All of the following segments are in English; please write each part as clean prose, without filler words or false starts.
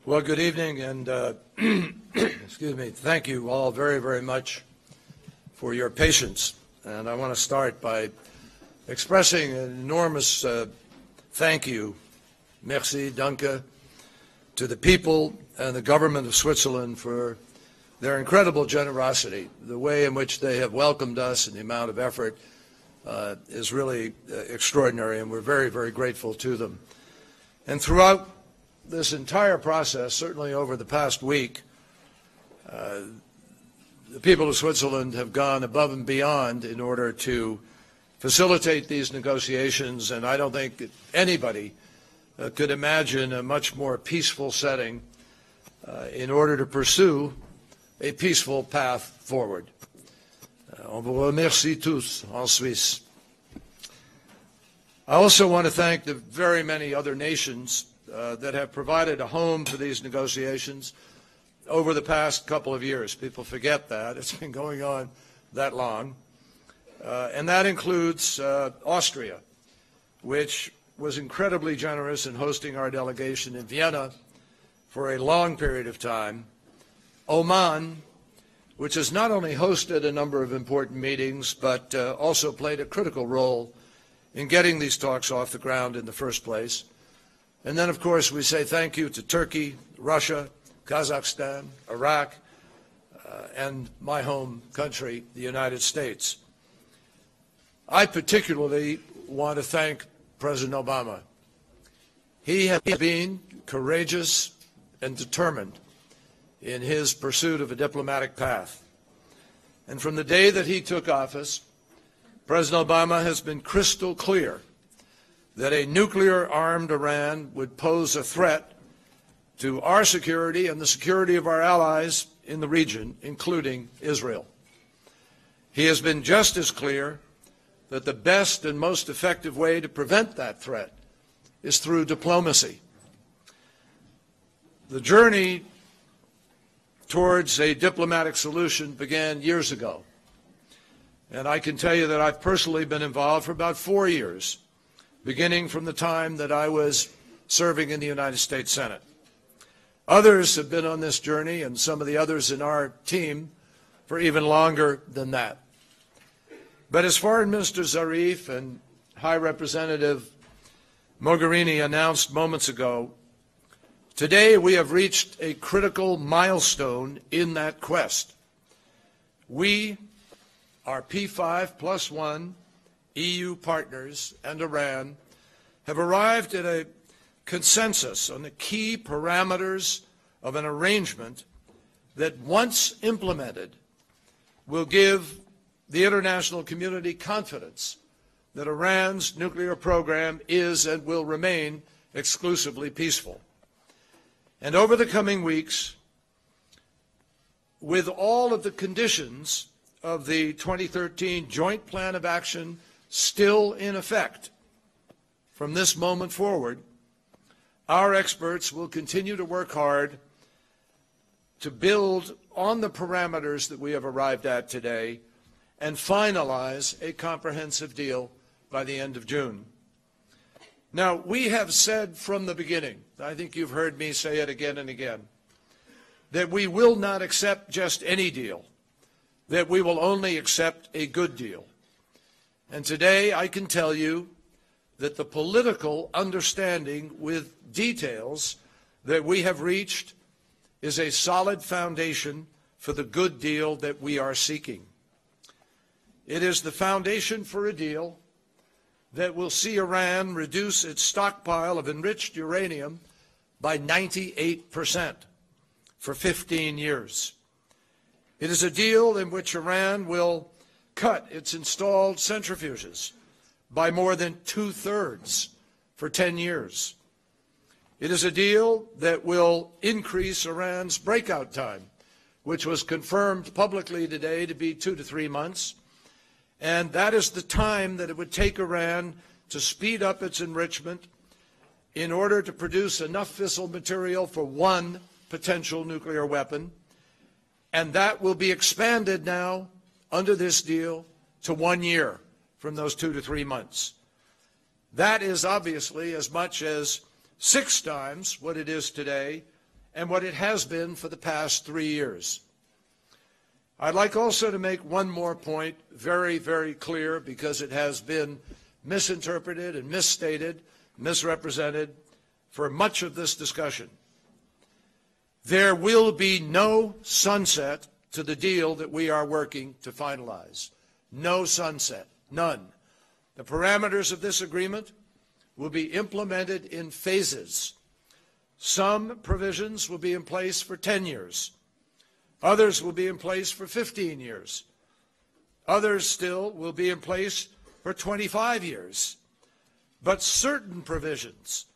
Well, good evening, and excuse me. Thank you all very, very much for your patience. And I want to start by expressing an enormous thank you, merci, danke, to the people and the government of Switzerland for their incredible generosity. The way in which they have welcomed us and the amount of effort is really extraordinary, and we're very, very grateful to them. And throughout this entire process, certainly over the past week, the people of Switzerland have gone above and beyond in order to facilitate these negotiations, and I don't think that anybody could imagine a much more peaceful setting in order to pursue a peaceful path forward. On vous remercie tous en Suisse. I also want to thank the very many other nations that have provided a home for these negotiations over the past couple of years. People forget that. It's been going on that long. And that includes Austria, which was incredibly generous in hosting our delegation in Vienna for a long period of time. Oman, which has not only hosted a number of important meetings, but also played a critical role in getting these talks off the ground in the first place. And then, of course, we say thank you to Turkey, Russia, Kazakhstan, Iraq, and my home country, the United States. I particularly want to thank President Obama. He has been courageous and determined in his pursuit of a diplomatic path. And from the day that he took office, President Obama has been crystal clear that a nuclear-armed Iran would pose a threat to our security and the security of our allies in the region, including Israel. He has been just as clear that the best and most effective way to prevent that threat is through diplomacy. The journey towards a diplomatic solution began years ago. And I can tell you that I've personally been involved for about 4 years, beginning from the time that I was serving in the United States Senate. Others have been on this journey, and some of the others in our team, for even longer than that. But as Foreign Minister Zarif and High Representative Mogherini announced moments ago, today we have reached a critical milestone in that quest. We, our P5+1 EU partners and Iran, have arrived at a consensus on the key parameters of an arrangement that, once implemented, will give the international community confidence that Iran's nuclear program is and will remain exclusively peaceful. And over the coming weeks, with all of the conditions of the 2013 Joint Plan of Action still in effect, from this moment forward, our experts will continue to work hard to build on the parameters that we have arrived at today and finalize a comprehensive deal by the end of June. Now, we have said from the beginning, I think you've heard me say it again and again, that we will not accept just any deal, that we will only accept a good deal. And today I can tell you that the political understanding with details that we have reached is a solid foundation for the good deal that we are seeking. It is the foundation for a deal that will see Iran reduce its stockpile of enriched uranium by 98% for 15 years. It is a deal in which Iran will cut its installed centrifuges by more than 2/3 for 10 years. It is a deal that will increase Iran's breakout time, which was confirmed publicly today to be 2 to 3 months. And that is the time that it would take Iran to speed up its enrichment in order to produce enough fissile material for one potential nuclear weapon. And that will be expanded now under this deal to 1 year from those 2 to 3 months. That is obviously as much as 6 times what it is today and what it has been for the past 3 years. I'd like also to make one more point very, very clear, because it has been misinterpreted and misstated, misrepresented for much of this discussion. There will be no sunset to the deal that we are working to finalize. No sunset, none. The parameters of this agreement will be implemented in phases. Some provisions will be in place for 10 years. Others will be in place for 15 years. Others still will be in place for 25 years. But certain provisions,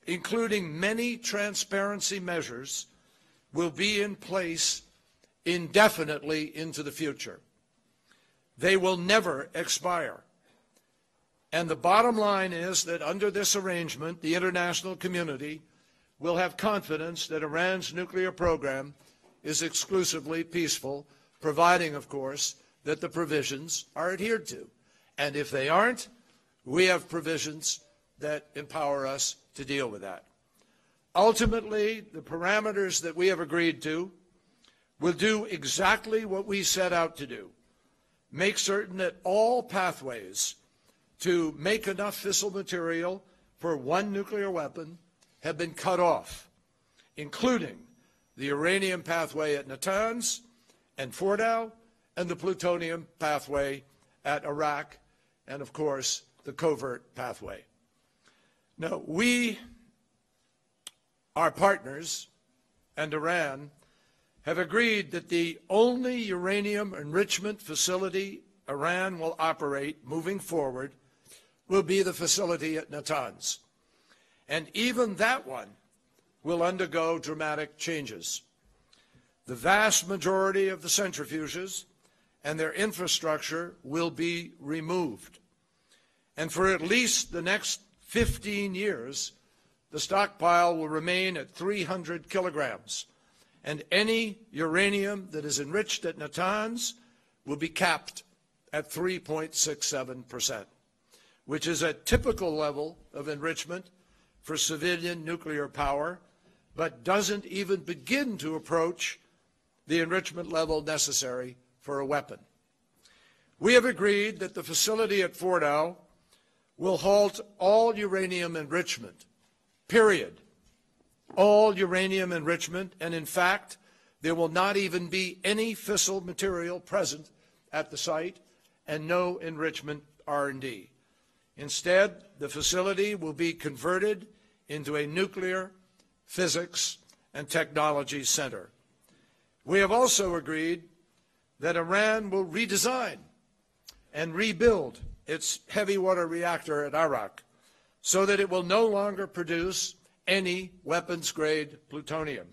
including many transparency measures, will be in place indefinitely into the future. They will never expire. And the bottom line is that under this arrangement, the international community will have confidence that Iran's nuclear program is exclusively peaceful, providing, of course, that the provisions are adhered to. And if they aren't, we have provisions that empower us to deal with that. Ultimately, the parameters that we have agreed to will do exactly what we set out to do: make certain that all pathways to make enough fissile material for one nuclear weapon have been cut off, including the uranium pathway at Natanz and Fordow, and the plutonium pathway at Arak, and of course the covert pathway. Now, we, our partners, and Iran have agreed that the only uranium enrichment facility Iran will operate moving forward will be the facility at Natanz. And even that one will undergo dramatic changes. The vast majority of the centrifuges and their infrastructure will be removed. And for at least the next 15 years, the stockpile will remain at 300 kilograms, and any uranium that is enriched at Natanz will be capped at 3.67%, which is a typical level of enrichment for civilian nuclear power, but doesn't even begin to approach the enrichment level necessary for a weapon. We have agreed that the facility at Fordow will halt all uranium enrichment, period. All uranium enrichment, and in fact, there will not even be any fissile material present at the site, and no enrichment R&D. Instead, the facility will be converted into a nuclear physics and technology center. We have also agreed that Iran will redesign and rebuild its heavy water reactor at Arak so that it will no longer produce any weapons-grade plutonium.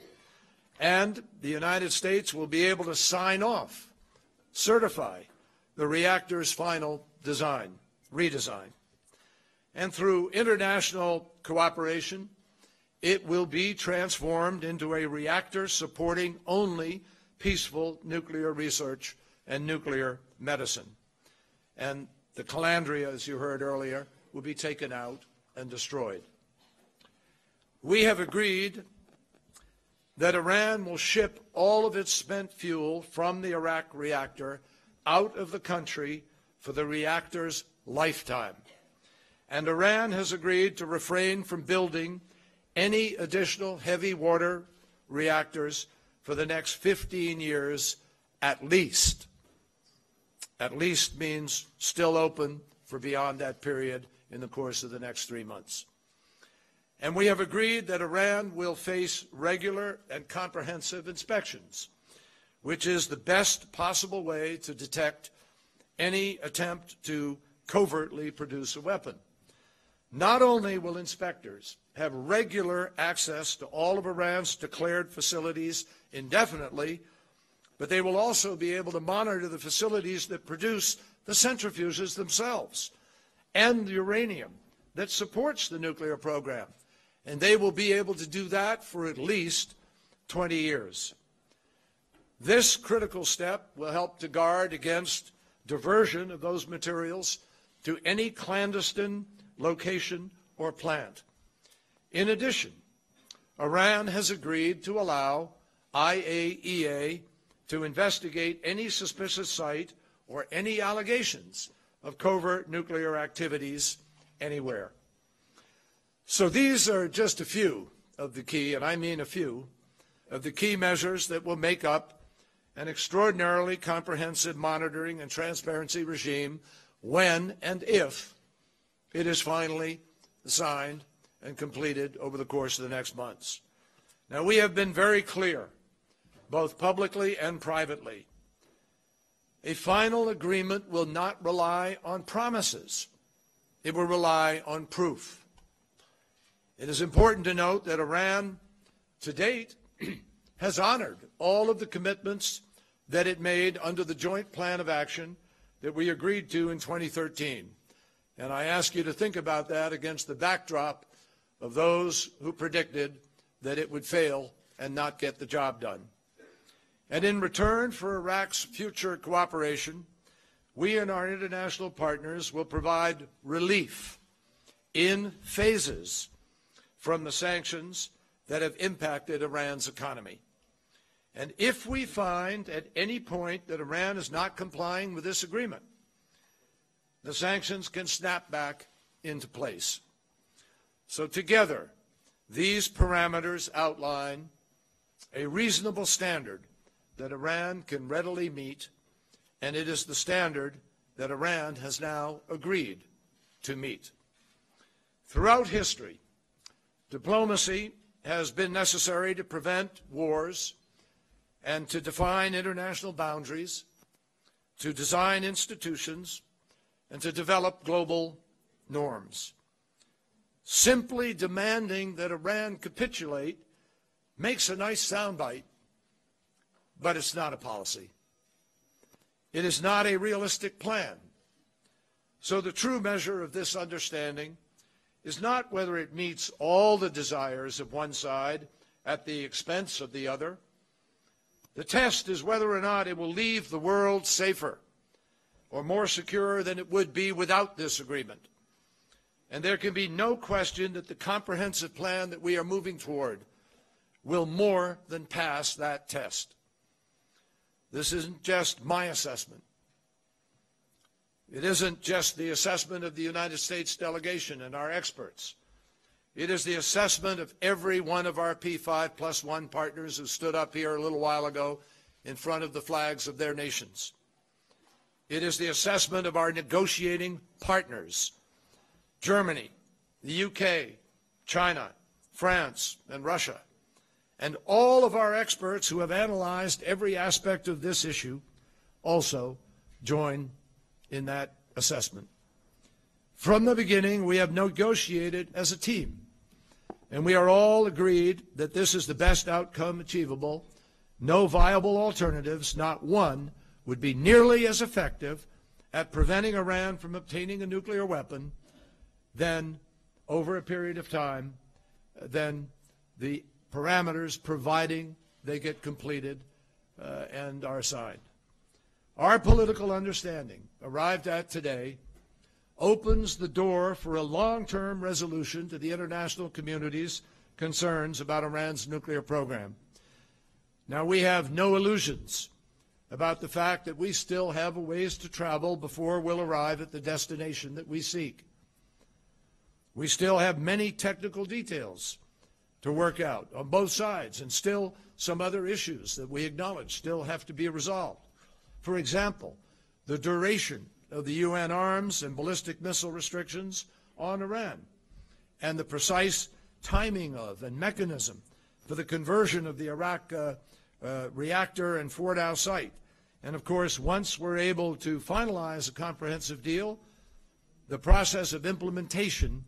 And the United States will be able to sign off, certify the reactor's final design, redesign. And through international cooperation, it will be transformed into a reactor supporting only peaceful nuclear research and nuclear medicine. And the calandria, as you heard earlier, will be taken out and destroyed. We have agreed that Iran will ship all of its spent fuel from the Arak reactor out of the country for the reactor's lifetime. And Iran has agreed to refrain from building any additional heavy water reactors for the next 15 years at least. At least means still open for beyond that period in the course of the next 3 months. And we have agreed that Iran will face regular and comprehensive inspections, which is the best possible way to detect any attempt to covertly produce a weapon. Not only will inspectors have regular access to all of Iran's declared facilities indefinitely, but they will also be able to monitor the facilities that produce the centrifuges themselves and the uranium that supports the nuclear program. And they will be able to do that for at least 20 years. This critical step will help to guard against diversion of those materials to any clandestine location or plant. In addition, Iran has agreed to allow IAEA to investigate any suspicious site or any allegations of covert nuclear activities anywhere. So these are just a few of the key, and I mean a few, of the key measures that will make up an extraordinarily comprehensive monitoring and transparency regime when and if it is finally signed and completed over the course of the next months. Now, we have been very clear, both publicly and privately. A final agreement will not rely on promises. It will rely on proof. It is important to note that Iran, to date, has honored all of the commitments that it made under the joint plan of action that we agreed to in 2013. And I ask you to think about that against the backdrop of those who predicted that it would fail and not get the job done. And in return for Iraq's future cooperation, we and our international partners will provide relief in phases from the sanctions that have impacted Iran's economy. And if we find at any point that Iran is not complying with this agreement, the sanctions can snap back into place. So together, these parameters outline a reasonable standard that Iran can readily meet, and it is the standard that Iran has now agreed to meet. Throughout history, diplomacy has been necessary to prevent wars and to define international boundaries, to design institutions, and to develop global norms. Simply demanding that Iran capitulate makes a nice soundbite, but it's not a policy. It is not a realistic plan. So the true measure of this understanding is not whether it meets all the desires of one side at the expense of the other. The test is whether or not it will leave the world safer or more secure than it would be without this agreement. And there can be no question that the comprehensive plan that we are moving toward will more than pass that test. This isn't just my assessment. It isn't just the assessment of the United States delegation and our experts. It is the assessment of every one of our P5+1 partners who stood up here a little while ago in front of the flags of their nations. It is the assessment of our negotiating partners, Germany, the UK, China, France, and Russia, and all of our experts who have analyzed every aspect of this issue also join in that assessment. From the beginning, we have negotiated as a team, and we are all agreed that this is the best outcome achievable. No viable alternatives, not one, would be nearly as effective at preventing Iran from obtaining a nuclear weapon than, over a period of time, than the parameters providing they get completed and are signed. Our political understanding, arrived at today, opens the door for a long-term resolution to the international community's concerns about Iran's nuclear program. Now, we have no illusions about the fact that we still have a ways to travel before we'll arrive at the destination that we seek. We still have many technical details to work out on both sides, and still some other issues that we acknowledge still have to be resolved. For example, the duration of the UN arms and ballistic missile restrictions on Iran, and the precise timing of and mechanism for the conversion of the Iraq reactor and Fordow site. And of course, once we're able to finalize a comprehensive deal, the process of implementation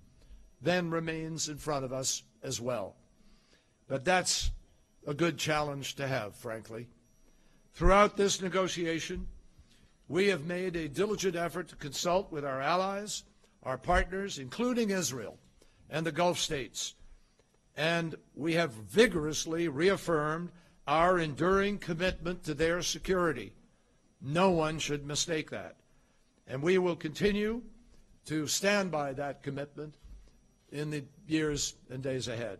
then remains in front of us as well. But that's a good challenge to have, frankly. Throughout this negotiation, we have made a diligent effort to consult with our allies, our partners, including Israel and the Gulf states, and we have vigorously reaffirmed our enduring commitment to their security. No one should mistake that. And we will continue to stand by that commitment in the years and days ahead.